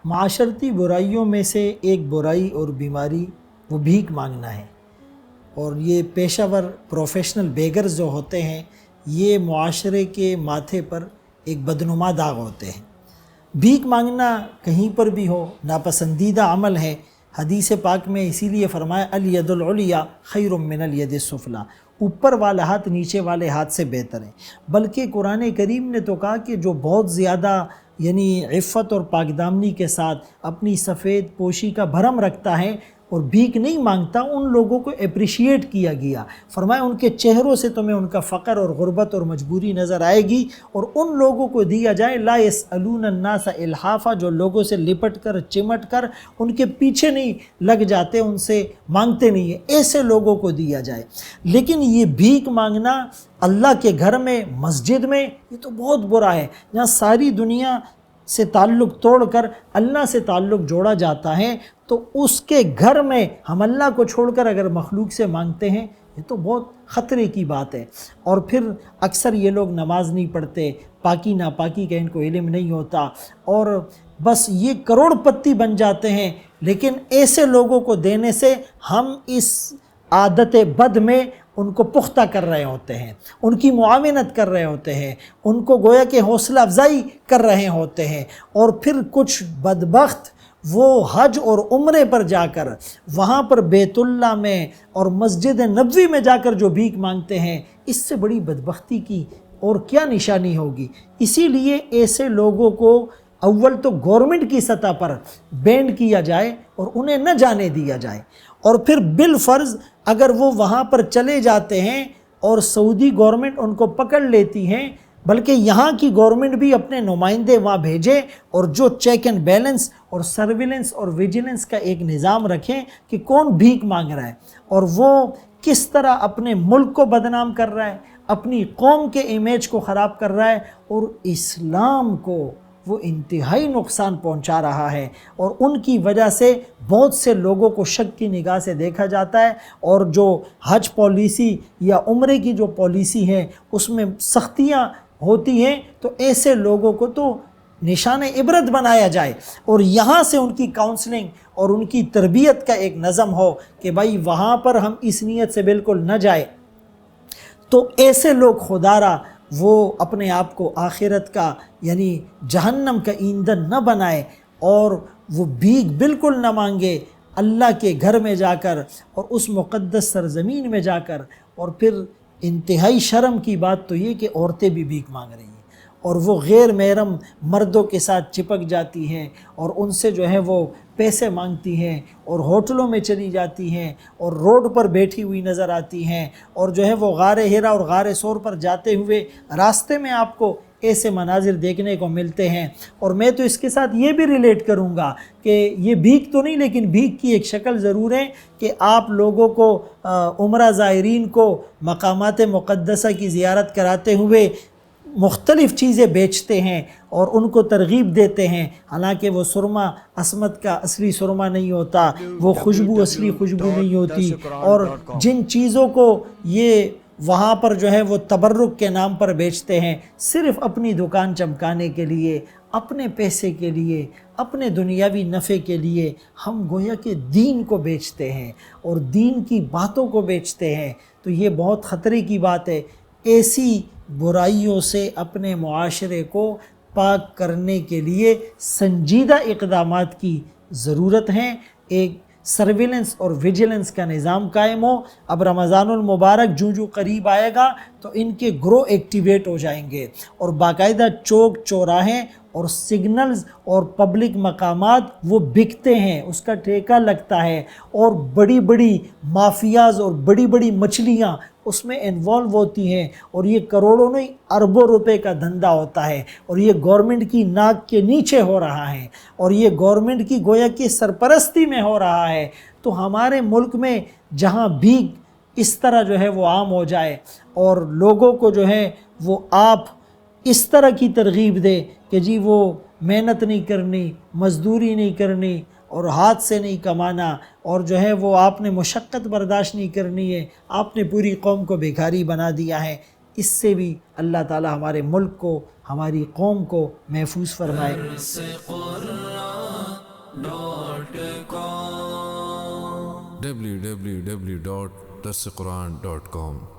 معاشرتی برائیوں میں سے ایک برائی اور بیماری وہ بھیک مانگنا ہے، اور یہ پیشہ ور پروفیشنل بیگرز جو ہوتے ہیں یہ معاشرے کے ماتھے پر ایک بدنما داغ ہوتے ہیں۔ بھیک مانگنا کہیں پر بھی ہو ناپسندیدہ عمل ہے۔ حدیث پاک میں اسی لیے فرمایا الید العلیٰ خیر من الید السفلیٰ، اوپر والا ہاتھ نیچے والے ہاتھ سے بہتر ہے۔ بلکہ قرآن کریم نے تو کہا کہ جو بہت زیادہ عفت اور پاک دامنی کے ساتھ اپنی سفید پوشی کا بھرم رکھتا ہے اور بھیک نہیں مانگتا، ان لوگوں کو اپریشیٹ کیا گیا۔ فرمایا ان کے چہروں سے تمہیں ان کا فقر اور غربت اور مجبوری نظر آئے گی، اور ان لوگوں کو دیا جائے لا یسألون الناس الحافا، جو لوگوں سے لپٹ کر چمٹ کر ان کے پیچھے نہیں لگ جاتے، ان سے مانگتے نہیں ہیں، ایسے لوگوں کو دیا جائے۔ لیکن یہ بھیک مانگنا اللہ کے گھر میں، مسجد میں، یہ تو بہت برا ہے، جہاں ساری دنیا سے تعلق توڑ کر اللہ سے تعلق جوڑا جاتا ہے، تو اس کے گھر میں ہم اللہ کو چھوڑ کر اگر مخلوق سے مانگتے ہیں، یہ تو بہت خطرے کی بات ہے۔ اور پھر اکثر یہ لوگ نماز نہیں پڑھتے، پاکی ناپاکی کا ان کو علم نہیں ہوتا، اور بس یہ کروڑ پتی بن جاتے ہیں۔ لیکن ایسے لوگوں کو دینے سے ہم اس عادت بد میں ان کو پختہ کر رہے ہوتے ہیں، ان کی معاونت کر رہے ہوتے ہیں، ان کو گویا کہ حوصلہ افزائی کر رہے ہوتے ہیں۔ اور پھر کچھ بدبخت وہ حج اور عمرے پر جا کر، وہاں پر بیت اللہ میں اور مسجد نبوی میں جا کر جو بھیک مانگتے ہیں، اس سے بڑی بدبختی کی اور کیا نشانی ہوگی۔ اسی لیے ایسے لوگوں کو اول تو گورنمنٹ کی سطح پر بینڈ کیا جائے اور انہیں نہ جانے دیا جائے، اور پھر بالفرض اگر وہ وہاں پر چلے جاتے ہیں اور سعودی گورنمنٹ ان کو پکڑ لیتی ہیں، بلکہ یہاں کی گورنمنٹ بھی اپنے نمائندے وہاں بھیجے اور جو چیک اینڈ بیلنس اور سرویلنس اور ویجیلنس کا ایک نظام رکھیں کہ کون بھیک مانگ رہا ہے اور وہ کس طرح اپنے ملک کو بدنام کر رہا ہے، اپنی قوم کے امیج کو خراب کر رہا ہے، اور اسلام کو وہ انتہائی نقصان پہنچا رہا ہے، اور ان کی وجہ سے بہت سے لوگوں کو شک کی نگاہ سے دیکھا جاتا ہے۔ اور جو حج پالیسی یا عمرے کی جو پالیسی ہے اس میں سختیاں ہوتی ہیں، تو ایسے لوگوں کو تو نشان عبرت بنایا جائے، اور یہاں سے ان کی کاؤنسلنگ اور ان کی تربیت کا ایک نظم ہو کہ بھائی وہاں پر ہم اس نیت سے بالکل نہ جائے۔ تو ایسے لوگ خدارا وہ اپنے آپ کو آخرت کا جہنم کا ایندھن نہ بنائے، اور وہ بھیک بالکل نہ مانگے اللہ کے گھر میں جا کر اور اس مقدس سرزمین میں جا کر۔ اور پھر انتہائی شرم کی بات تو یہ کہ عورتیں بھی بھیک مانگ رہی ہیں، اور وہ غیر محرم مردوں کے ساتھ چپک جاتی ہیں، اور ان سے وہ پیسے مانگتی ہیں، اور ہوٹلوں میں چلی جاتی ہیں، اور روڈ پر بیٹھی ہوئی نظر آتی ہیں، اور وہ غار ہرا اور غار سور پر جاتے ہوئے راستے میں آپ کو ایسے مناظر دیکھنے کو ملتے ہیں۔ اور میں تو اس کے ساتھ یہ بھی ریلیٹ کروں گا کہ یہ بھیک تو نہیں، لیکن بھیک کی ایک شکل ضرور ہے کہ آپ لوگوں کو، عمرہ زائرین کو مقامات مقدسہ کی زیارت کراتے ہوئے مختلف چیزیں بیچتے ہیں اور ان کو ترغیب دیتے ہیں، حالانکہ وہ سرما عصمت کا اصلی سرما نہیں ہوتا، وہ خوشبو اصلی خوشبو نہیں ہوتی، اور جن چیزوں کو یہ وہاں پر وہ تبرک کے نام پر بیچتے ہیں، صرف اپنی دکان چمکانے کے لیے، اپنے پیسے کے لیے، اپنے دنیاوی نفع کے لیے، ہم گویا کہ دین کو بیچتے ہیں اور دین کی باتوں کو بیچتے ہیں۔ تو یہ بہت خطرے کی بات ہے۔ ایسی برائیوں سے اپنے معاشرے کو پاک کرنے کے لیے سنجیدہ اقدامات کی ضرورت ہے۔ ایک سرویلنس اور ویجیلنس کا نظام قائم ہو۔ اب رمضان المبارک جو قریب آئے گا تو ان کے گروہ ایکٹیویٹ ہو جائیں گے، اور باقاعدہ چوک چوراہے اور سگنلز اور پبلک مقامات وہ بکتے ہیں، اس کا ٹھیکہ لگتا ہے، اور بڑی بڑی مافیاز اور بڑی بڑی مچھلیاں اس میں انوالو ہوتی ہیں، اور یہ کروڑوں نہیں اربوں روپے کا دھندہ ہوتا ہے، اور یہ گورنمنٹ کی ناک کے نیچے ہو رہا ہے، اور یہ گورنمنٹ کی گویا کی سرپرستی میں ہو رہا ہے۔ تو ہمارے ملک میں جہاں بھی اس طرح وہ عام ہو جائے، اور لوگوں کو وہ آپ اس طرح کی ترغیب دے کہ جی وہ محنت نہیں کرنی، مزدوری نہیں کرنی، اور ہاتھ سے نہیں کمانا، اور وہ آپ نے مشقت برداشت نہیں کرنی ہے، آپ نے پوری قوم کو بھکاری بنا دیا ہے۔ اس سے بھی اللہ تعالی ہمارے ملک کو، ہماری قوم کو محفوظ فرمائے۔ www.darsequran.com